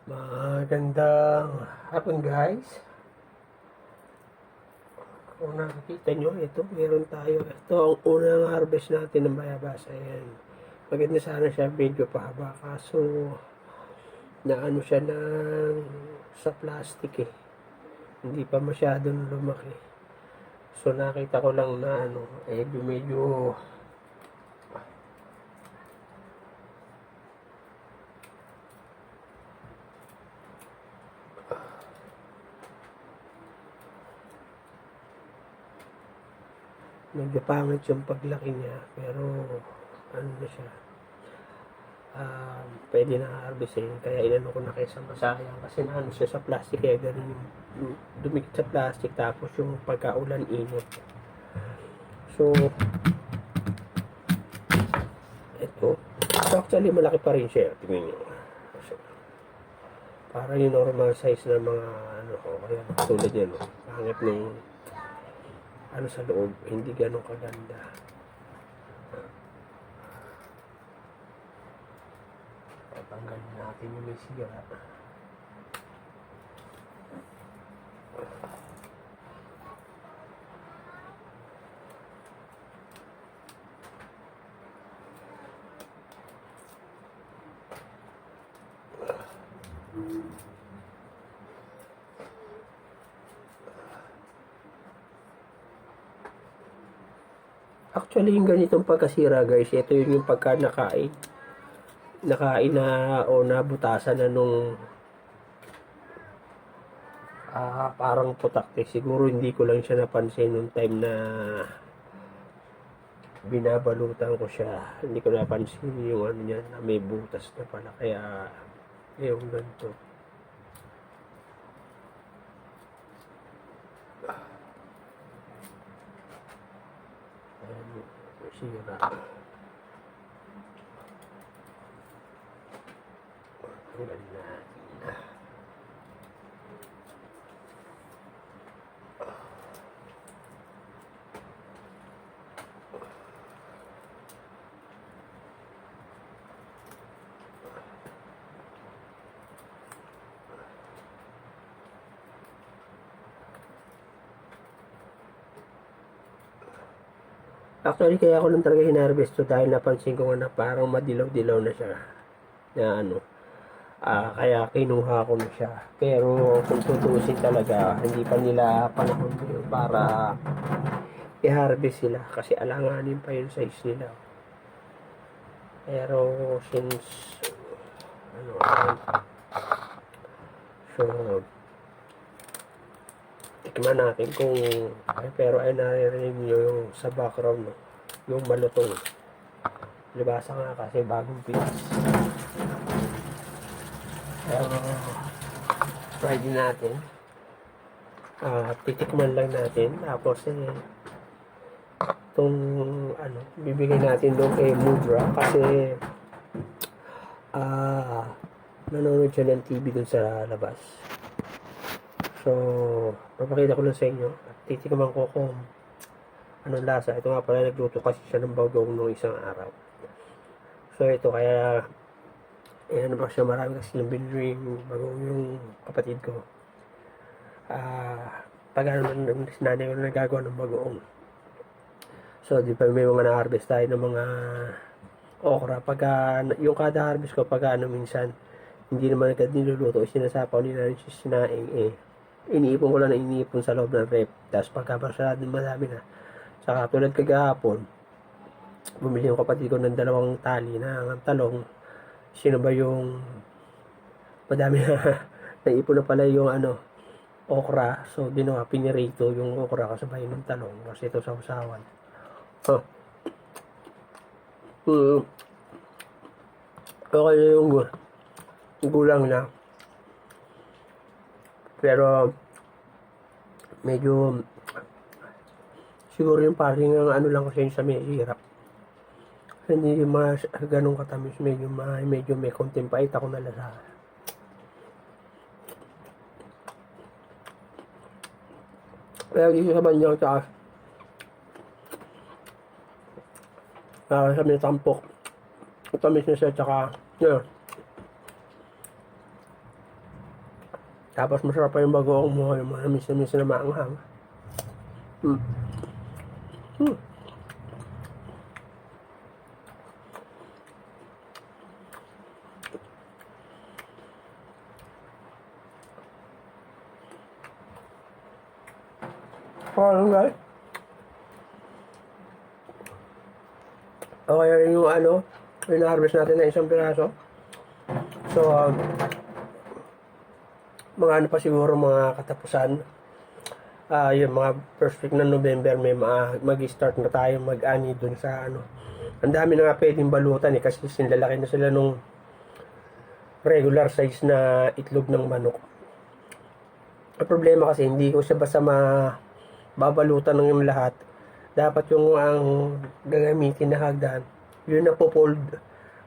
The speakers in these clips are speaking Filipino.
Magandang hapon guys. Kung nakikita nyo, ito, meron tayo. Ito ang unang harvest natin ng bayabas. Ayan. Maganda sana siya medyo pahaba. Kaso, naano siya ng sa plastic eh. Hindi pa masyadong lumaki. So, nakita ko lang na medyo medyo pangit yung paglaki niya. Pero, ano na siya, pwede na harvestin. Kaya inano ko na kaysa masayang kasi naano siya sa plastic kaya ganun yung dumikit sa plastic tapos yung pagkaulan init. So ito actually malaki pa rin siya, tingnan nyo. So, para yung normal size ng mga ano ko, kaya tulad yan pangit na yung ano sa loob, hindi ganun kaganda. Tanggalin natin yung may sira. Actually, yung ganitong pagkasira guys, ito yun yung pagka nakain na o nabutasan na nung parang putakte. Siguro hindi ko lang siya napansin nung time na binabalutan ko siya. Hindi ko napansin yung ano niya na may butas na pala. Kaya yung ganito. Ayan, sira. Tanggalin natin. Actually, kaya ako lang talaga hinarvest to dahil napansin ko na parang madilaw-dilaw na siya. Na ano, kaya kinuha ko na siya. Pero kung tutusin talaga, hindi pa nila panahon yun para i-harvest sila. Kasi alanganin pa yung size nila. Pero since, ano, so, tikman natin kung pero ay naririnig nyo yung sa background yung malutong libasa nga kasi bagong pilis. Pero try din natin, titikman lang natin tapos itong bibigay natin doon kay Mudra kasi nanonood siya ng TV doon sa labas. So, papakita ko lang sa inyo at titikman ko kung anong lasa. Ito nga pala, nagluto kasi siya ng bagong nung isang araw. So, ito kaya ano ba siya, marami kasi yung binring bagong yung kapatid ko. Pag ano sinanay ko na nagagawa ng bagoong. So, di pa may mga na-harvest tayo ng mga okra. Yung kada harvest ko, minsan, hindi naman agad niluluto. Sinasapaw nila rin siya sinaing iniipon ko lang na iniipon sa loob ng rep. Tapos pagkabasado madami na. Saka tulad kagahapon, bumili yung kapatid ko ng 2 tali na talong. Sino ba yung madami na naipon na pala yung okra. So ginawa, pinirito yung okra kasabay ng talong. Kasi ito sa usawan. Okay yung gulang na. Pero medyo siguro yung paring ano lang kasi sa may hirap. Hindi ganun katamis, medyo may konting pait ako nalasa. Kaya dito sa bandang taas, sa may tampok, tamis na siya, tsaka yun, Tapos masarap pa yung bagoong mo, yung mga miss na maanghang. Hmm. Hmm. Ano guys? O kaya rin yung yung na-harvest natin na isang piraso. So, mga pa siguro mga katapusan. Yung mga first week ng November may mag-start na tayo mag-ani dun sa Ang dami na nga pwedeng balutan kasi sinlalaki na sila nung regular size na itlog ng manok. Ang problema kasi hindi ko siya basta babalutan ng yung lahat. Dapat yung ang gagamitin na hagdan, yun na po-fold.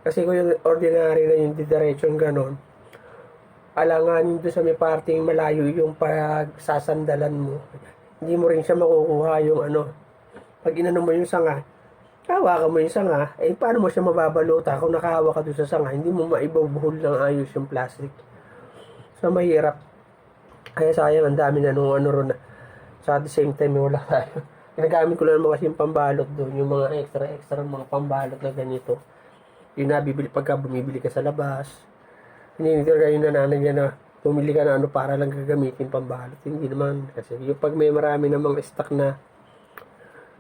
Kasi kung yung ordinary na yung didiretsyon ganon, alanganin doon sa may parting malayo yung pagsasandalan mo. Hindi mo rin siya makukuha yung pag inano mo yung sanga, hawakan mo yung sanga, paano mo siya mababaluta kung nakahawa ka doon sa sanga, hindi mo maibabuhol ng ayos yung plastic. So, mahirap. Kaya sayang, ang dami na nung ron na. So, at the same time, wala tayo. Ginagamit ko lang mga kasing pambalot doon, yung mga extra mga pambalot na ganito. Yung nabibili pagka bumibili ka sa labas. Hininitira kayo na nanay niya na pumili ka na para lang gagamitin pambalot. Hindi naman. Kasi yung pag may marami namang stock na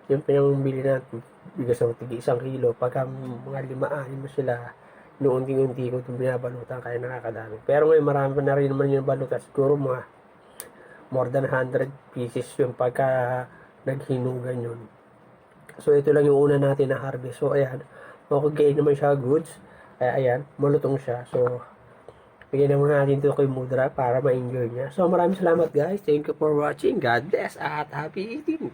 yung pinangbili natin, bigas ng tigi 1 kilo, pagka mga 5 mo sila, noon-unti ko itong binabalutan kaya nakakadami. Pero ngayon marami pa na rin naman yung balutan. Siguro mga more than 100 pieces yung pagka naghinugan yun. So ito lang yung una natin na harvest. So ayan, makagain naman siya goods. Ayan, malutong siya. So bigyan naman natin ito kay Mudra para ma-enjoy niya. So maraming salamat guys. Thank you for watching. God bless at happy eating.